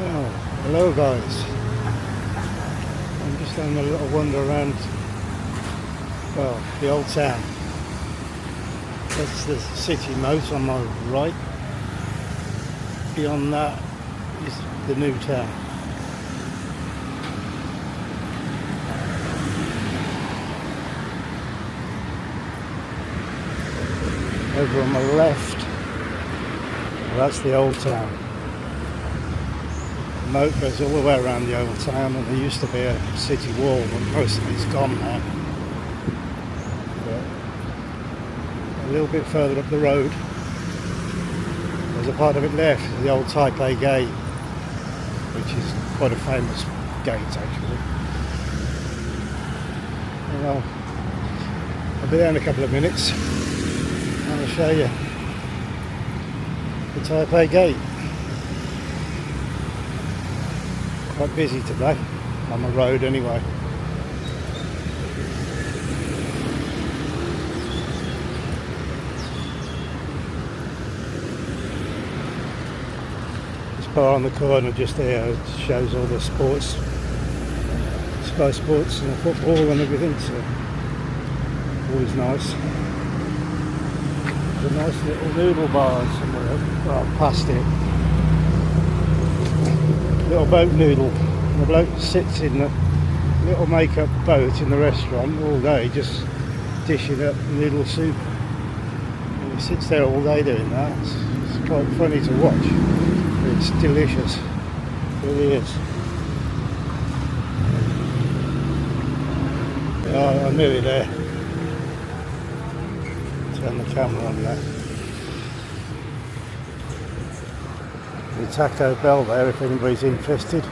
Oh, hello guys. I'm just having a little wander around, well, the old town. That's the city Moat on my right. Beyond that is the new town. Over on my left, well, that's the old town. The moat goes all the way around the old town, and there used to be a city wall, but most of it's gone now. But a little bit further up the road, there's a part of it left, the old Tha Phae Gate, which is quite a famous gate actually. Well, I'll be there in a couple of minutes. I'll show you the Tha Phae Gate. Quite busy today, on the road anyway. This bar on the corner just there shows all the sports, Sky Sports and the football and everything, so always nice. There's a nice little noodle bar somewhere, well, past it. Little boat noodle. The bloke sits in the little make-up boat in the restaurant all day, just dishing up noodle soup. And he sits there all day doing that. It's quite funny to watch. It's delicious. It really is. Oh, I'm nearly there. Turn the camera on there. The Taco Bell there if anybody's interested.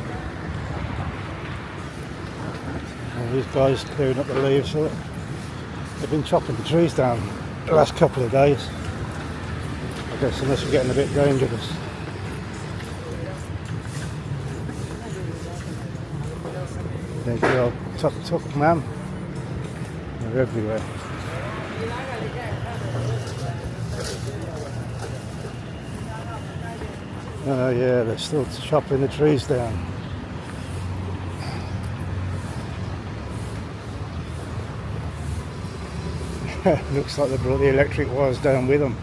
And these guys clearing up the leaves. So they've been chopping the trees down the last couple of days. I guess unless we're getting a bit dangerous. There's the old tuk-tuk man. They're everywhere. Oh yeah, they're still chopping the trees down. Looks like they brought the electric wires down with them.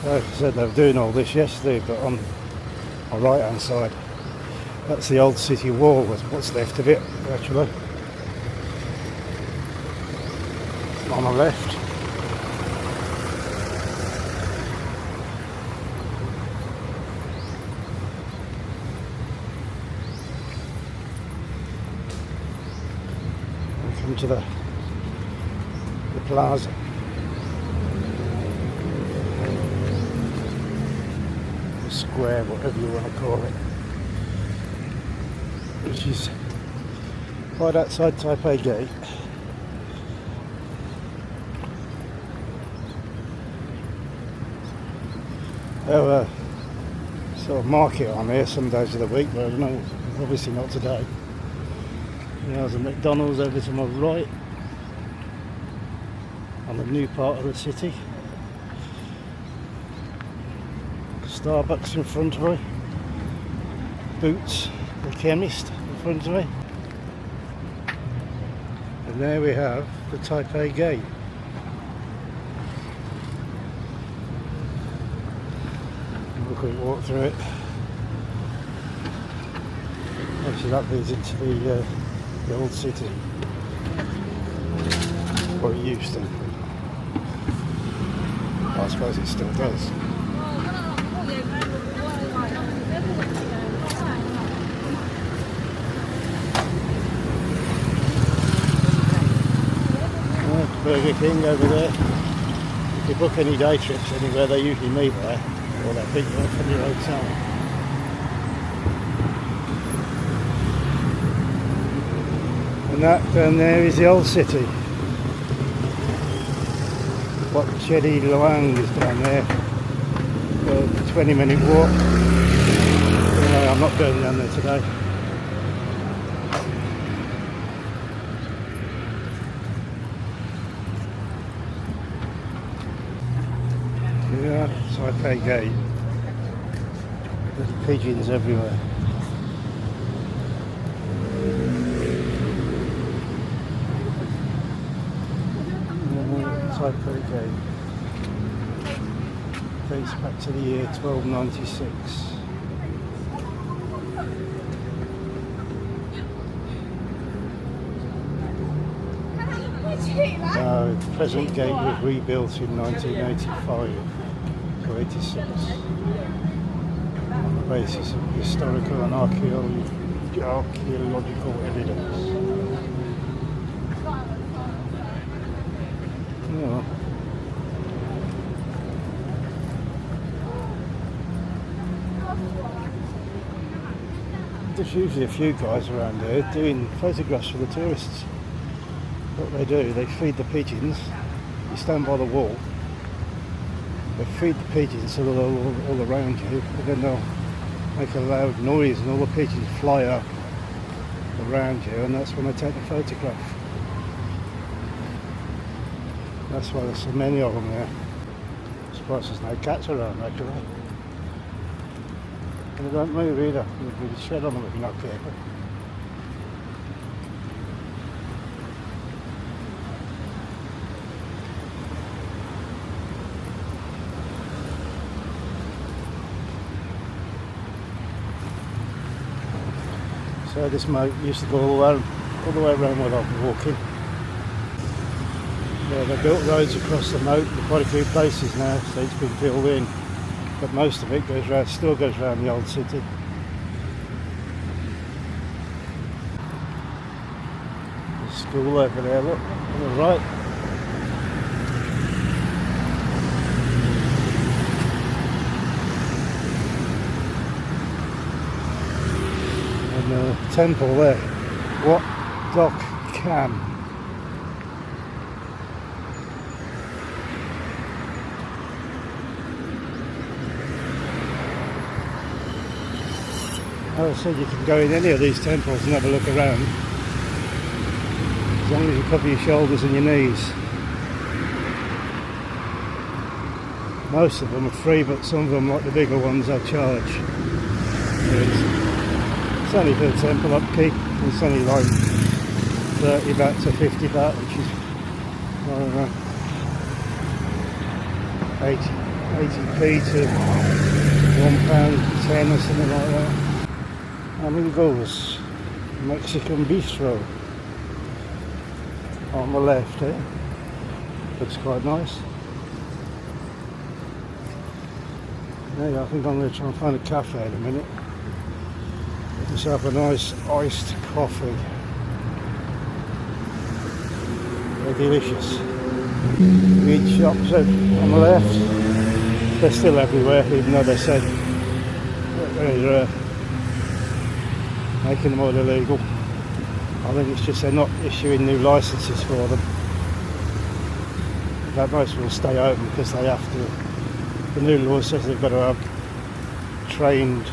Like I said, they were doing all this yesterday, but on my right hand side, that's the old city wall, what's left of it actually. On the left. We come to the plaza. The square, whatever you want to call it. Which is right outside Tha Phae Gate. Have a sort of market on here some days of the week, but I don't know, obviously not today. There's a McDonald's over to my right on the new part of the city. Starbucks in front of me. Boots, the chemist in front of me. And there we have the Tha Phae Gate. Quick walk through it. Actually that leads into the old city. Or it used to. I suppose it still does. Burger King over there. If you book any day trips anywhere, they usually meet there. Or they'll pick you up from your hotel. And that down there is the old city. What Chedi Luang is down there. A 20-minute walk. Anyway, I'm not going down there today. Tha Phae Gate. There's pigeons everywhere. Tha Phae Gate dates back to the year 1296. The present gate was rebuilt in 1985 to 86 on the basis of historical and archaeological evidence. Yeah. There's usually a few guys around there doing photographs for the tourists. What they do, they feed the pigeons. You stand by the wall, they feed the pigeons so they're all around you, and then they'll make a loud noise and all the pigeons fly up around you, and that's when they take the photograph. That's why there's so many of them there. I'm surprised there's no cats around actually. And they don't move either. You'll be shed on them if you're not careful. So this moat used to go all the way around where I was walking. Yeah, they built roads across the moat in quite a few places now, so it's been filled in. But most of it still goes around the old city. There's a school over there, look, on the right. And the temple there, Wat Dok Kam. As I said, you can go in any of these temples and have a look around, as long as you cover your shoulders and your knees. Most of them are free, but some of them, like the bigger ones, are charge. It's only for the temple upkeep. It's only like 30 baht to 50 baht, which is, I don't know, 80p to £1.10 or something like that. Amigos, Mexican bistro on the left here. Looks quite nice. Yeah, I think I'm going to try and find a cafe in a minute. Get myself a nice iced coffee. They're delicious. Meat shops on the left. They're still everywhere, even though they said they're making them all illegal. I think it's just they're not issuing new licenses for them. But most will stay open because they have to. The new law says they've got to have trained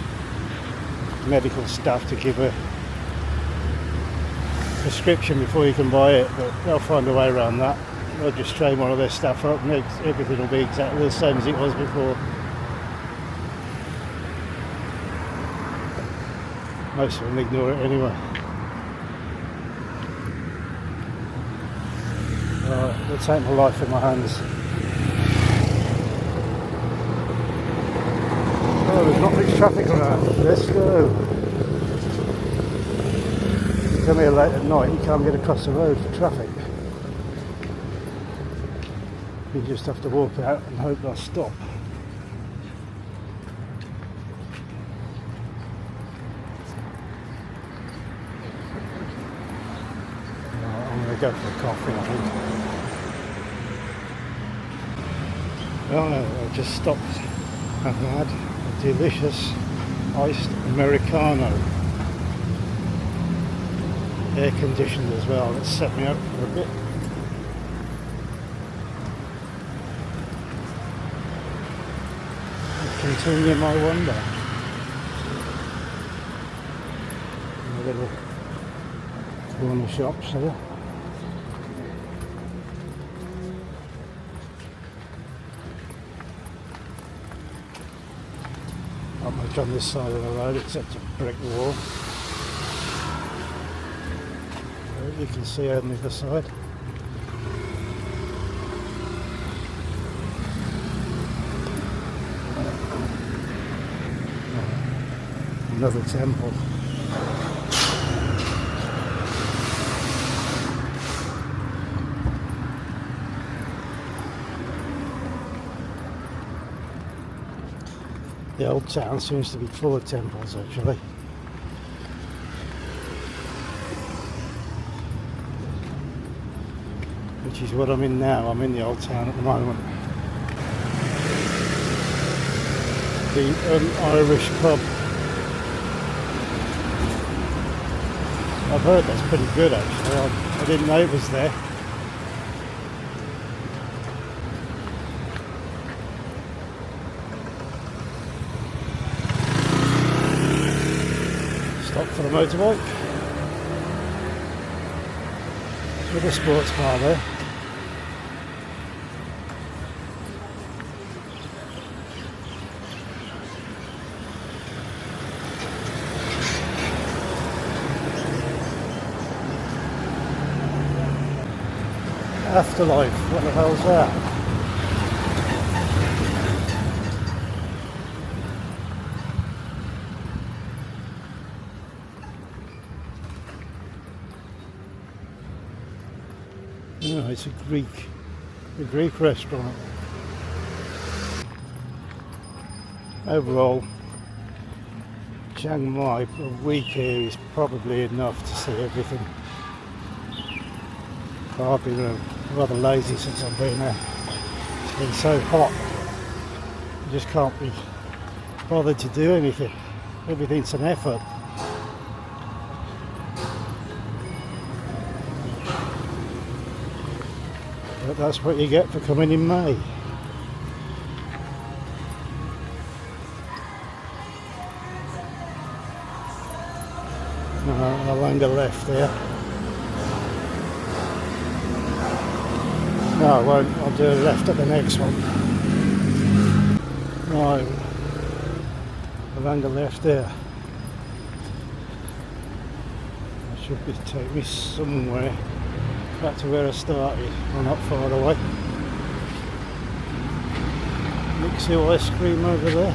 medical staff to give a prescription before you can buy it, but they'll find a way around that. They'll just train one of their staff up and everything will be exactly the same as it was before. Most of them ignore it anyway. Right, I'll take my life in my hands. Oh, there's not much traffic around. Let's go. If you come here late at night, you can't get across the road for traffic. You just have to walk out and hope they'll stop. Go for a coffee, I think. Well, I just stopped and had a delicious iced Americano. Air conditioned as well. That set me up for a bit. Continue my wander. A little corner shops here. much on this side of the road except a brick wall. You can see on the other side. Another temple. The old town seems to be full of temples actually. Which is what I'm in now. I'm in the old town at the moment. The Irish pub. I've heard that's pretty good actually. I didn't know it was there. Stop for the motorbike. With a sports bar there. Afterlife, what the hell's that? No, it's a Greek restaurant. Overall, Chiang Mai, a week here is probably enough to see everything. I've been rather lazy since I've been there. It's been so hot. You just can't be bothered to do anything. Everything's an effort. But that's what you get for coming in May. I'll land a left there. No, I won't. I'll do a left at the next one. Right. I'll land a left there. That should be take me somewhere. Back to where I started. I'm not far away. Mix Hill ice cream over there.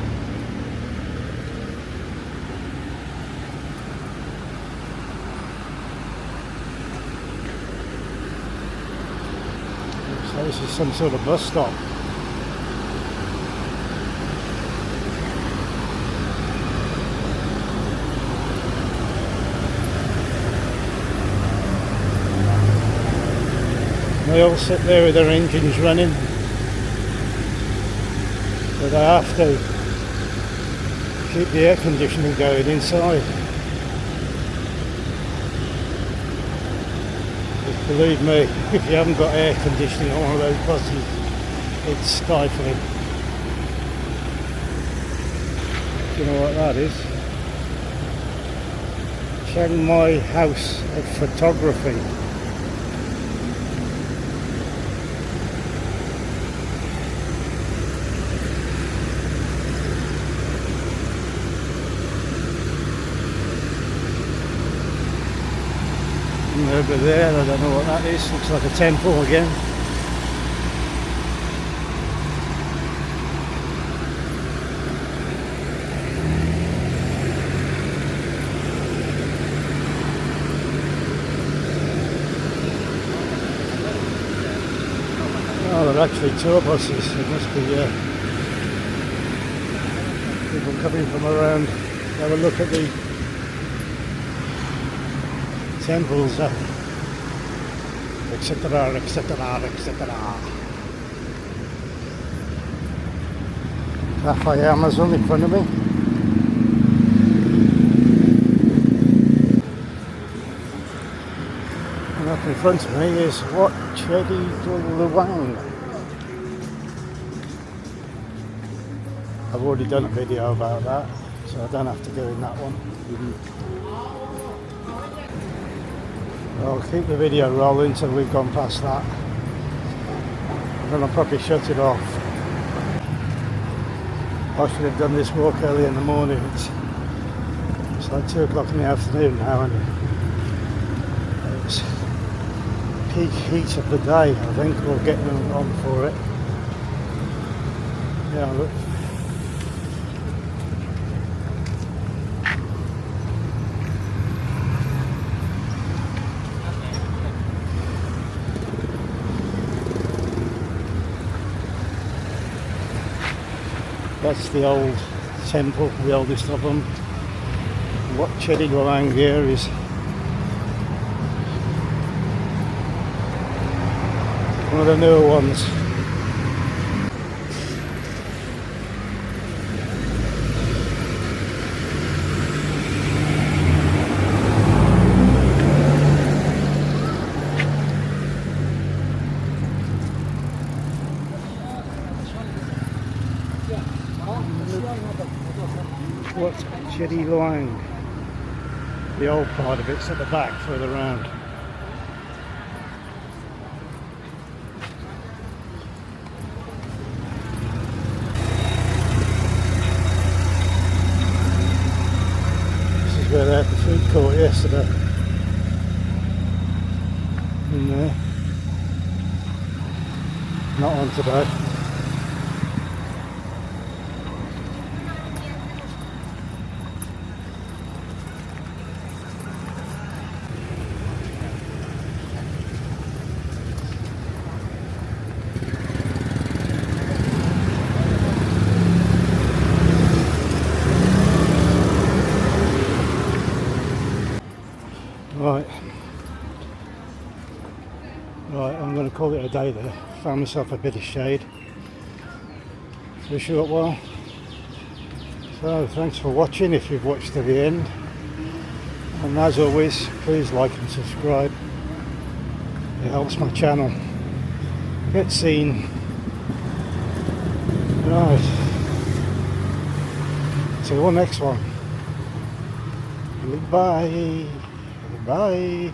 So this is some sort of bus stop. They all sit there with their engines running, but they have to keep the air conditioning going inside. But believe me, if you haven't got air conditioning on one of those buses, it's stifling. Do you know what that is? Chiang Mai House of Photography. Over there, I don't know what that is, looks like a temple again. Oh, they're actually tour buses, it must be people coming from around. Have a look at the temples, etc, etc, etc. Tha Phae Amazon in front of me. And up in front of me is Wat Chedi Luang. I've already done a video about that, so I don't have to go in that one. I'll keep the video rolling until we've gone past that, and then I'll probably shut it off. I should have done this walk early in the morning. It's like 2 o'clock in the afternoon now, and it's peak heat of the day, I think. We're getting on for it. Yeah, look. That's the old temple, the oldest of them. What Chedi Luang here is one of the newer ones. What's Chedi Luang? The old part of it's at the back, further round. This is where they had the food court yesterday. In there. Not on today. Right, I'm going to call it a day there. Found myself a bit of shade for a short while. So thanks for watching if you've watched to the end. And as always, please like and subscribe. It helps my channel get seen. Right. Till the next one. Goodbye. Bye.